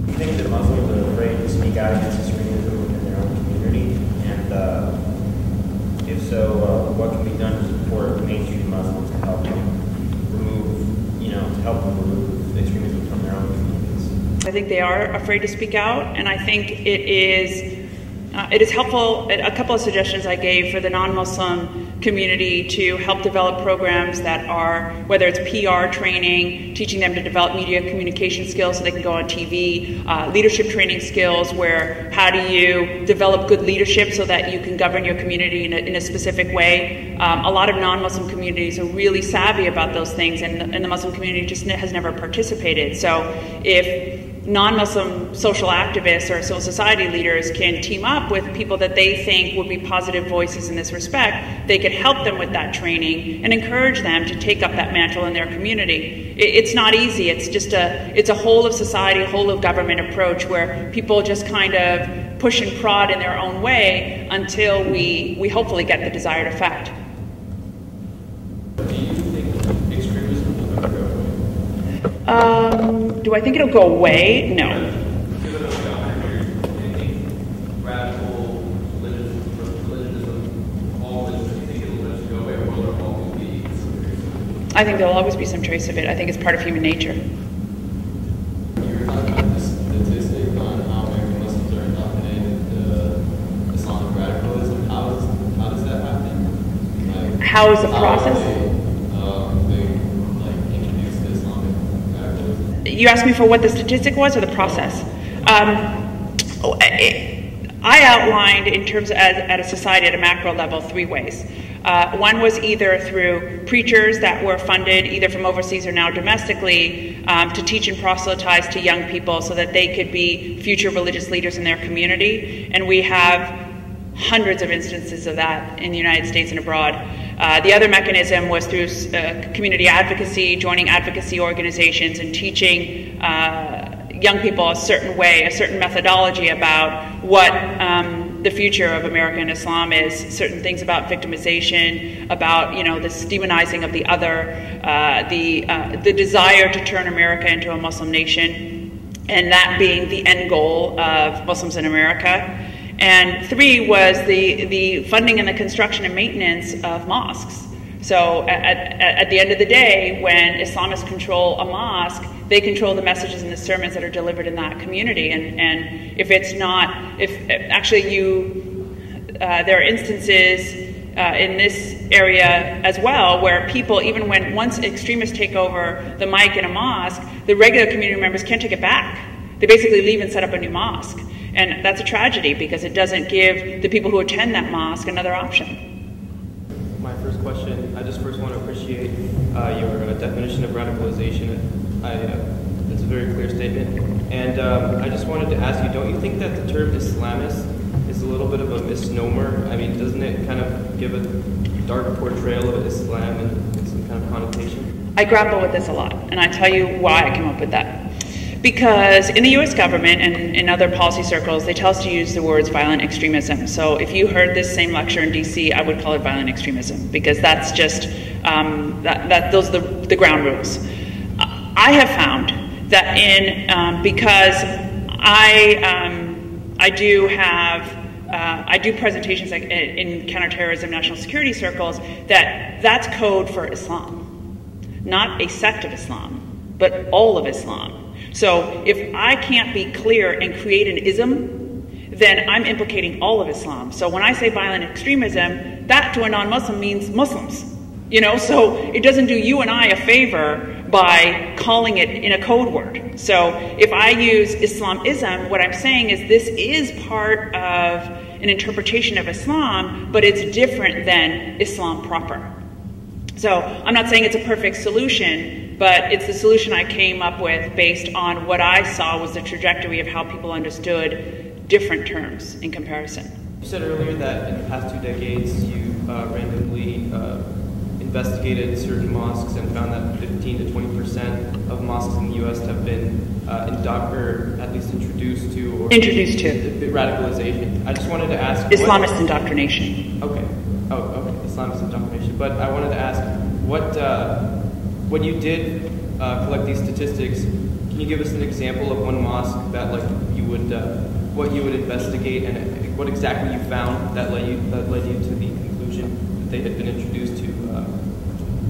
M: Do you think that Muslims are afraid to speak out against extremism within their own community? And if so, what can be done to support mainstream Muslims to help them remove extremism from their own communities?
A: I think they are afraid to speak out, and I think it is helpful. A couple of suggestions I gave for the non-Muslim community to help develop programs that are, whether it's PR training, teaching them to develop media communication skills so they can go on TV, leadership training skills, where how do you develop good leadership so that you can govern your community in a specific way. A lot of non-Muslim communities are really savvy about those things, and the Muslim community just has never participated. So if non-Muslim social activists or civil society leaders can team up with people that they think would be positive voices in this respect, they could help them with that training and encourage them to take up that mantle in their community. It's not easy. It's a whole of society, whole of government approach where people just kind of push and prod in their own way until we hopefully get the desired effect. Do I think it'll go away? No. I think there'll always be some trace of it. I think it's part of human nature.
N: You were talking about the statistic on how American Muslims are indoctrinated into Islamic radicalism. How does that happen?
A: How is the process? You asked me for what the statistic was or the process? I outlined in terms of, at a society at a macro level 3 ways. One was either through preachers that were funded either from overseas or now domestically to teach and proselytize to young people so that they could be future religious leaders in their community. And we have hundreds of instances of that in the United States and abroad. The other mechanism was through community advocacy, joining advocacy organizations and teaching young people a certain way, a certain methodology about what the future of American Islam is, certain things about victimization, about this demonizing of the other, the desire to turn America into a Muslim nation, and that being the end goal of Muslims in America. And 3 was the funding and the construction and maintenance of mosques. So at the end of the day, when Islamists control a mosque, they control the messages and the sermons that are delivered in that community. And if it's not, there are instances in this area as well where people, even once extremists take over the mic in a mosque, the regular community members can't take it back. They basically leave and set up a new mosque. And that's a tragedy because it doesn't give the people who attend that mosque another option.
D: My first question, I just first want to appreciate your definition of radicalization. It's a very clear statement. And I just wanted to ask you, don't you think that the term Islamist is a little bit of a misnomer? I mean, doesn't it kind of give a dark portrayal of Islam and some kind of connotation?
A: I grapple with this a lot, and I tell you why I came up with that. Because in the US government and in other policy circles, they tell us to use the words violent extremism. So if you heard this same lecture in DC, I would call it violent extremism, because that's just, those are the ground rules. I have found that because I do presentations like in counterterrorism, national security circles, that's code for Islam. Not a sect of Islam, but all of Islam. So if I can't be clear and create an ism, then I'm implicating all of Islam. So when I say violent extremism, that to a non-Muslim means Muslims. You know, so it doesn't do you and I a favor by calling it in a code word. So if I use Islamism, what I'm saying is this is part of an interpretation of Islam, but it's different than Islam proper. So I'm not saying it's a perfect solution, but it's the solution I came up with based on what I saw was the trajectory of how people understood different terms in comparison.
D: You said earlier that in the past 2 decades you randomly investigated certain mosques and found that 15 to 20% of mosques in the U.S. have been at least introduced to radicalization. I just wanted to ask
A: Islamist indoctrination.
D: Okay. Oh, okay. Islamist indoctrination. But I wanted to ask when you did collect these statistics, can you give us an example of one mosque that what you would investigate and what exactly you found that led you to the conclusion that they had been introduced to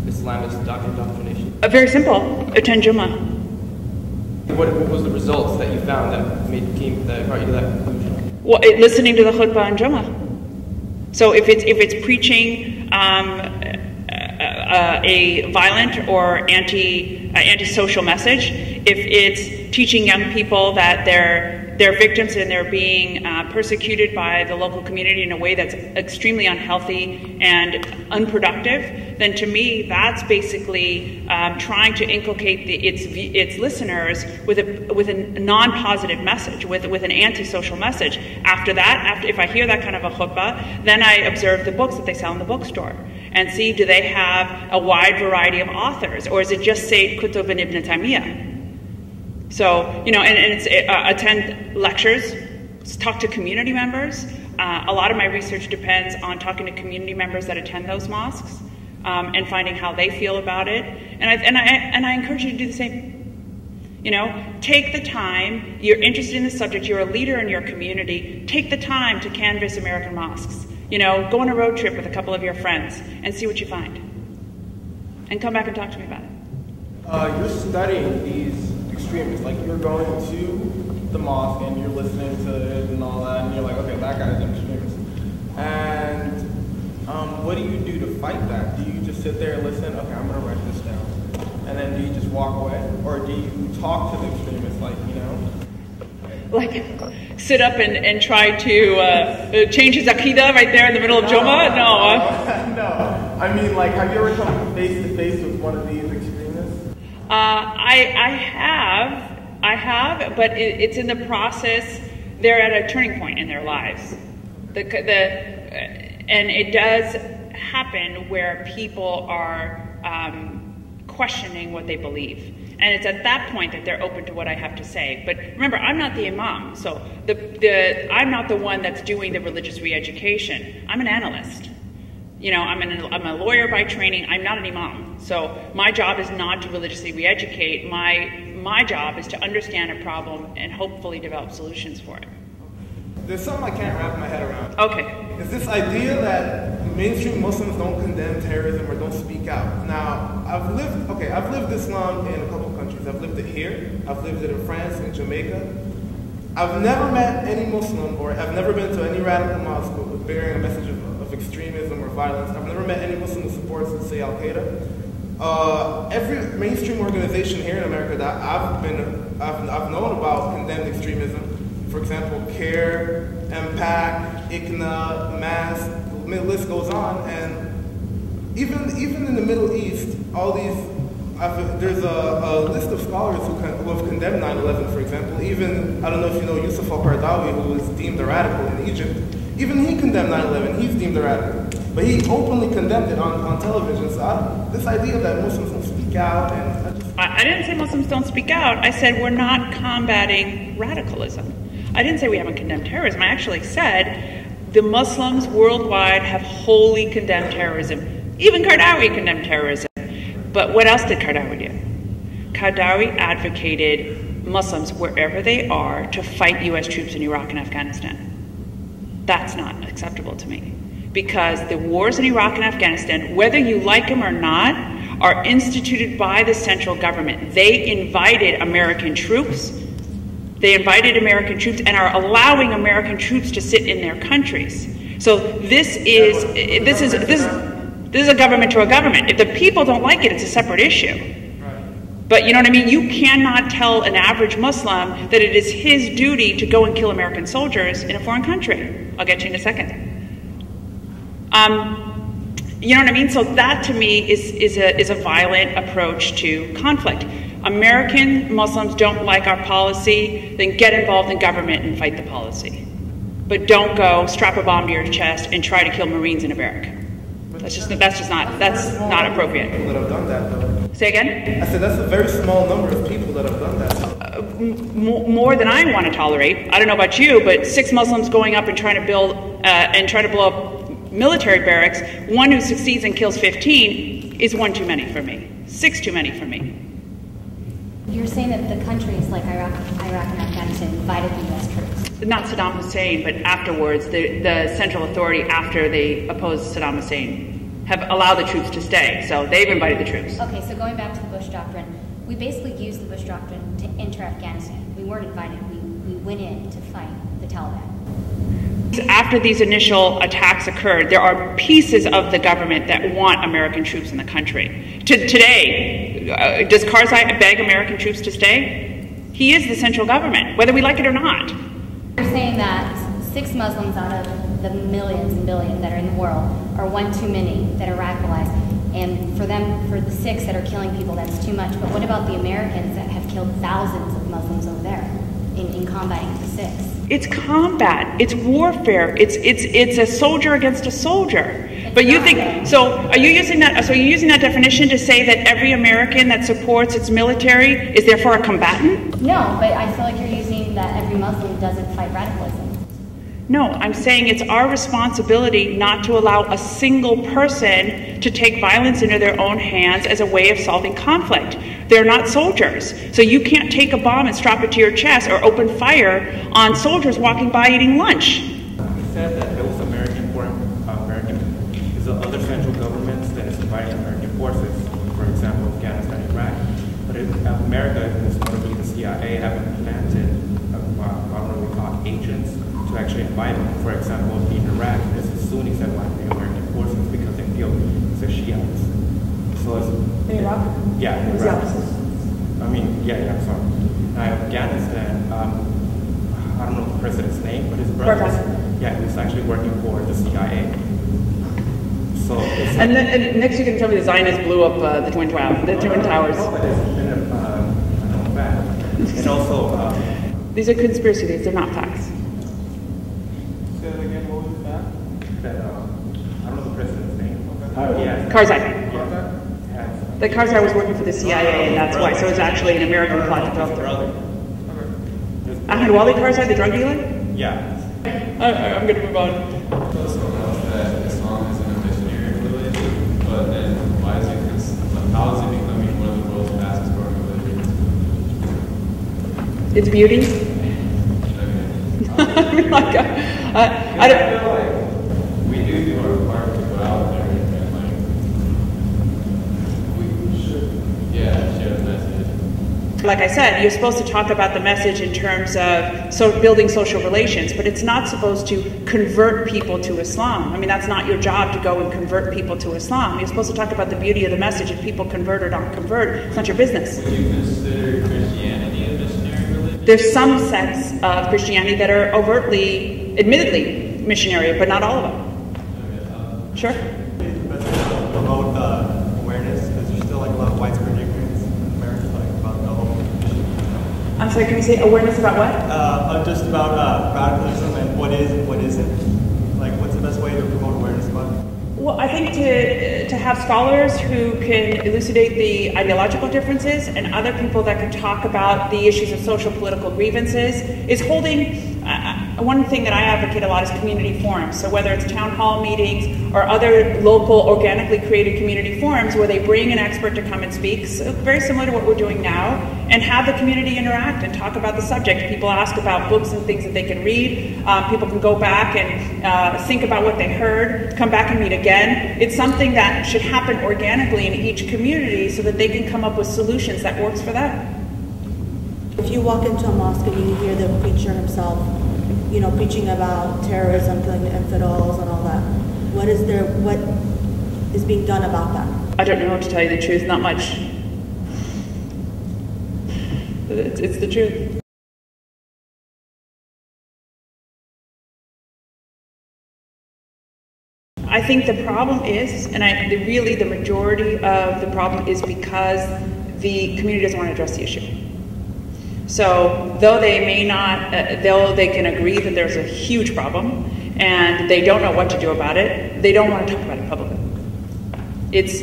D: Islamist indoctrination?
A: Very simple. Attend Jummah.
D: What was the results that you found that brought you to that conclusion?
A: Well, listening to the khutbah on Jummah. So if it's preaching a violent or anti-social message, if it's teaching young people that they're victims and they're being persecuted by the local community in a way that's extremely unhealthy and unproductive, then to me that's basically trying to inculcate its listeners with a non-positive message, with an anti-social message. After that, if I hear that kind of a khutbah, then I observe the books that they sell in the bookstore and see, do they have a wide variety of authors, or is it just Sayyid Qutb and Ibn Taymiyyah? So, you know, and it's attend lectures, talk to community members. A lot of my research depends on talking to community members that attend those mosques and finding how they feel about it. And I encourage you to do the same. You know, take the time. You're interested in the subject. You're a leader in your community. Take the time to canvass American mosques. You know, go on a road trip with a couple of your friends and see what you find. And come back and talk to me about it.
E: You're studying these extremists, like you're going to the mosque and you're listening to it and all that, and you're like, okay, that guy's an extremist. And what do you do to fight that? Do you just sit there and listen? Okay, I'm gonna write this down. And then do you just walk away? Or do you talk to the extremists, like, you know?
A: Like, sit up and try to change his aqidah right there in the middle of Jummah? No.
E: No. I mean, like, have you ever come face to face with one of these extremists?
A: I have, but it's in the process. They're at a turning point in their lives. And it does happen where people are questioning what they believe. And it's at that point that they're open to what I have to say. But remember, I'm not the imam, so I'm not the one that's doing the religious re-education. I'm an analyst. You know, I'm a lawyer by training. I'm not an imam. So my job is not to religiously re-educate. My job is to understand a problem and hopefully develop solutions for it.
E: There's something I can't wrap my head around.
A: Okay.
E: It's this idea that mainstream Muslims don't condemn terrorism or don't speak out. Now, I've lived Islam in a couple of countries. I've lived it here. I've lived it in France and Jamaica. I've never met any Muslim, or I've never been to any radical mosque bearing a message of extremism or violence. I've never met any Muslim who supports, say, Al-Qaeda. Every mainstream organization here in America that I've known about condemned extremism. for example, CARE, MPAC, ICNA, MAS, the list goes on, and even in the Middle East, all these, there's a list of scholars who have condemned 9/11, for example. Even, I don't know if you know Yusuf al-Qaradawi, who was deemed a radical in Egypt. Even he condemned 9/11, he's deemed a radical. But he openly condemned it on television. So this idea that Muslims don't speak out, and
A: I didn't say Muslims don't speak out. I said we're not combating radicalism. I didn't say we haven't condemned terrorism. I actually said the Muslims worldwide have wholly condemned terrorism. Even Qaradawi condemned terrorism. But what else did Qaradawi do? Qaradawi advocated Muslims wherever they are to fight U.S. troops in Iraq and Afghanistan. That's not acceptable to me. Because the wars in Iraq and Afghanistan, whether you like them or not, are instituted by the central government. They invited American troops. They invited American troops and are allowing American troops to sit in their countries. So this is a government to a government. If the people don't like it, it's a separate issue. But you know what I mean? You cannot tell an average Muslim that it is his duty to go and kill American soldiers in a foreign country. I'll get you in a second. You know what I mean? So that to me is a violent approach to conflict. American Muslims don't like our policy, then get involved in government and fight the policy. But don't go strap a bomb to your chest and try to kill Marines in a barrack. That's not appropriate.
E: People that have done that, though.
A: Say again?
E: I said that's a very small number of people that have done that.
A: More than I want to tolerate. I don't know about you, but 6 Muslims going up and trying to build and try to blow up military barracks, one who succeeds and kills 15 is one too many for me. 6 too many for me.
G: You're saying that the countries like Iraq and Afghanistan invited the U.S. troops?
A: Not Saddam Hussein, but afterwards, the central authority after they opposed Saddam Hussein have allowed the troops to stay. So they've invited the troops.
G: Okay, so going back to the Bush Doctrine, we basically used the Bush Doctrine to enter Afghanistan. We weren't invited. We went in to fight the Taliban.
A: After these initial attacks occurred, there are pieces of the government that want American troops in the country. Today, does Karzai beg American troops to stay? He is the central government, whether we like it or not.
G: You're saying that 6 Muslims out of the millions and billions that are in the world are one too many that are radicalized. And for the 6 that are killing people, that's too much. But what about the Americans that have killed thousands of Muslims over there in combating the 6?
A: It's combat. It's warfare. It's a soldier against a soldier. But you think so? Are you using that? So you're using that definition to say that every American that supports its military is therefore a combatant?
G: No, but I feel like you're using that every Muslim doesn't fight radicalism.
A: No, I'm saying it's our responsibility not to allow a single person to take violence into their own hands as a way of solving conflict. They're not soldiers. So you can't take a bomb and strap it to your chest or open fire on soldiers walking by eating lunch.
M: You said that those there's other central governments that is providing American forces, for example, Afghanistan, Iraq. But in America, most notably the CIA, have implanted, what we call agents to actually invite them. For example, in Iraq, there's the Sunnis that want the American forces because they feel it's the Shiites. So it's,
L: in Iraq?
M: Yeah, in Iraq. I mean, yeah, sorry. Now, Afghanistan, I don't know the president's name, but his brother, he's actually working for the CIA. So
A: and next you can tell me the Zionists blew up the Twin Towers.
M: No, but it's been a known fact. And also,
A: these are conspiracy theories, they're not facts.
E: Say that again, what was that?
M: That, I don't know the president's name.
A: Okay. Karzai. The Karzai was working for the CIA, and that's why. So it's actually an American plot to kill him. Ahmed Wali Karzai, the drug dealer?
M: Yeah.
A: I'm going to move on.
N: That Islam isn't a missionary religion, but then why is it, how is it becoming one of the world's fastest growing religions?
A: It's beauty. I
N: feel like we do our part to go out there and we should, share the message.
A: Like I said, you're supposed to talk about the message in terms of building social relations, but it's not supposed to convert people to Islam. I mean, that's not your job to go and convert people to Islam. You're supposed to talk about the beauty of the message. If people convert or don't convert, it's not your business.
N: Would you consider Christianity a missionary religion?
A: There's some sects of Christianity that are overtly, admittedly, missionary, but not all of them. Sure.
O: Promote awareness, because there's still like a lot of widespread ignorance in America, like about the whole issue.
A: I'm sorry, can you say awareness about what?
O: Just about radicalism and what is and what isn't. Like, what's the best way to promote awareness about it?
A: Well, I think to have scholars who can elucidate the ideological differences and other people that can talk about the issues of social political grievances is holding. One thing that I advocate a lot is community forums. So whether it's town hall meetings or other local organically created community forums where they bring an expert to come and speak, so very similar to what we're doing now, and have the community interact and talk about the subject. People ask about books and things that they can read. People can go back and think about what they heard, come back and meet again. It's something that should happen organically in each community so that they can come up with solutions that works for them.
L: If you walk into a mosque and you hear the preacher himself, you know, preaching about terrorism, killing the infidels and all that, what is being done about that?
A: I don't know, to tell you the truth, not much. It's the truth. I think the problem is, and really the majority of the problem is because the community doesn't want to address the issue. So though they may not, though they can agree that there's a huge problem and they don't know what to do about it, they don't want to talk about it publicly. It's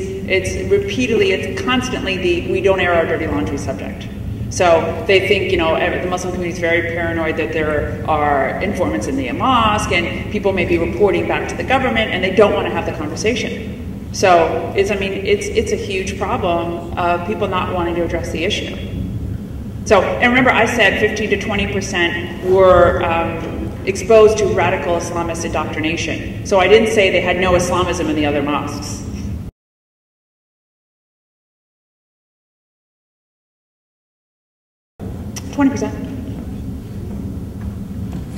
A: repeatedly, it's constantly the we don't air our dirty laundry subject. So they think, you know, the Muslim community is very paranoid that there are informants in the mosque and people may be reporting back to the government and they don't want to have the conversation. So it's a huge problem of people not wanting to address the issue. So, and remember I said 15 to 20% were exposed to radical Islamist indoctrination. So I didn't say they had no Islamism in the other mosques. 20%.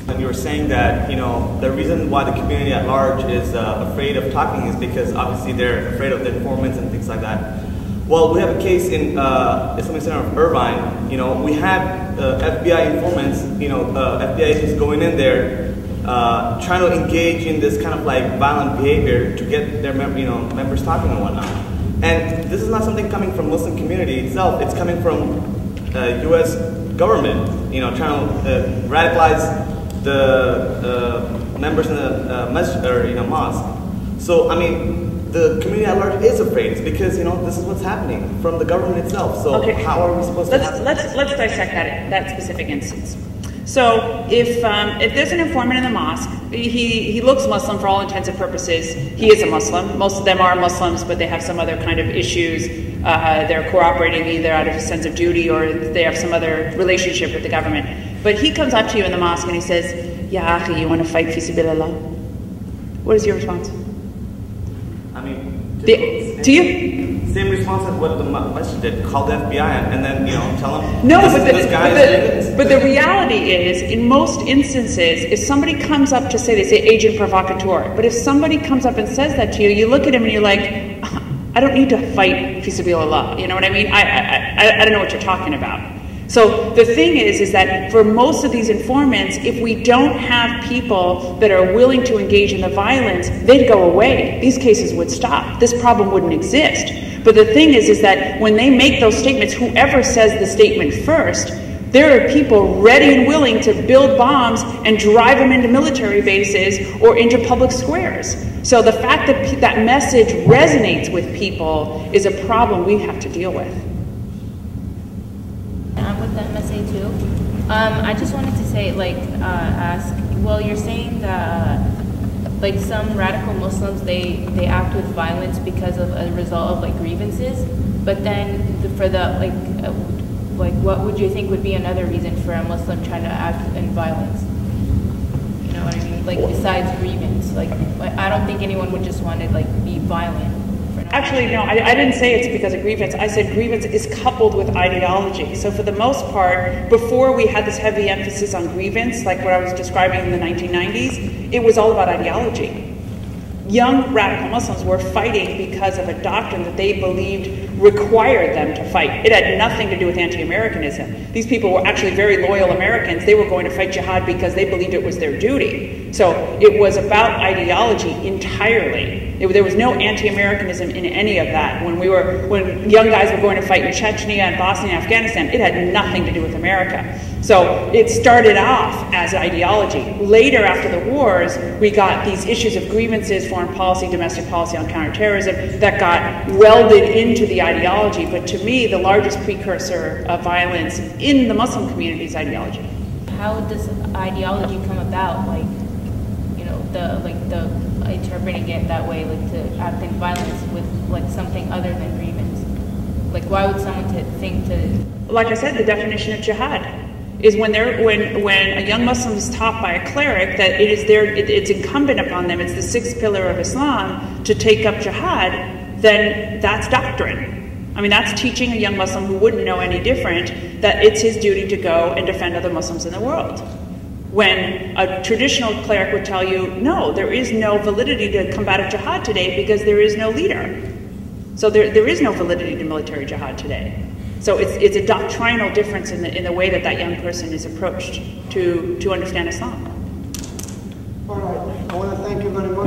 P: And you were saying that, you know, the reason why the community at large is afraid of talking is because obviously they're afraid of the informants and things like that. Well, we have a case in Islamic Center of Irvine. You know, we had FBI informants, you know, FBI agents going in there, trying to engage in this kind of like violent behavior to get their members talking and whatnot. And this is not something coming from Muslim community itself. It's coming from U.S. government, you know, trying to radicalize the members in the masjid or mosque. So I mean, the community at large is afraid. It's because, you know, this is what's happening from the government itself. So okay. How are we supposed to?
A: Let's dissect that specific instance. So if there's an informant in the mosque, he looks Muslim for all intents and purposes. He is a Muslim. Most of them are Muslims, but they have some other kind of issues. They're cooperating either out of a sense of duty or they have some other relationship with the government. But he comes up to you in the mosque and he says, "Ya akhi, you want to fight fi sabilillah?" What is your response?
P: I mean,
A: to you?
P: Same response as what the masjid did. Call the FBI and then, you know, tell them.
A: No, but the reality is, in most instances, if somebody comes up to say, they say agent provocateur, but if somebody comes up and says that to you, you look at him and you're like, I don't need to fight fi sabilillah. You know what I mean? I don't know what you're talking about. So the thing is that for most of these informants, if we don't have people that are willing to engage in the violence, they'd go away. These cases would stop. This problem wouldn't exist. But the thing is that when they make those statements, whoever says the statement first, there are people ready and willing to build bombs and drive them into military bases or into public squares. So the fact that that message resonates with people is a problem we have to deal with.
Q: That message too. I just wanted to say, ask. Well, you're saying that, like, some radical Muslims they act with violence because of a result of grievances. But then what would you think would be another reason for a Muslim trying to act in violence? You know what I mean? Besides grievance, I don't think anyone would just want to be violent.
A: Actually, no, I didn't say it's because of grievance. I said grievance is coupled with ideology. So for the most part, before we had this heavy emphasis on grievance, like what I was describing in the 1990s, it was all about ideology. young radical Muslims were fighting because of a doctrine that they believed required them to fight. It had nothing to do with anti-Americanism. These people were actually very loyal Americans. They were going to fight jihad because they believed it was their duty. So it was about ideology entirely. There was no anti-Americanism in any of that. When young guys were going to fight in Chechnya and Bosnia and Afghanistan, it had nothing to do with America. So it started off as ideology. Later, after the wars, we got these issues of grievances, foreign policy, domestic policy on counterterrorism, that got welded into the ideology. But to me, the largest precursor of violence in the Muslim community is ideology.
Q: How does ideology come about? Like, you know, the interpreting it that way, like to act in violence with like something other than grievance. Like, why would someone think to?
A: Like I said, the definition of jihad is when a young Muslim is taught by a cleric that it's incumbent upon them, it's the sixth pillar of Islam, to take up jihad, then that's doctrine. I mean, that's teaching a young Muslim who wouldn't know any different that it's his duty to go and defend other Muslims in the world. When a traditional cleric would tell you, no, there is no validity to combative jihad today because there is no leader. So there is no validity to military jihad today. So it's a doctrinal difference in the way that young person is approached to understand Islam.
R: All right, I want to thank you very much.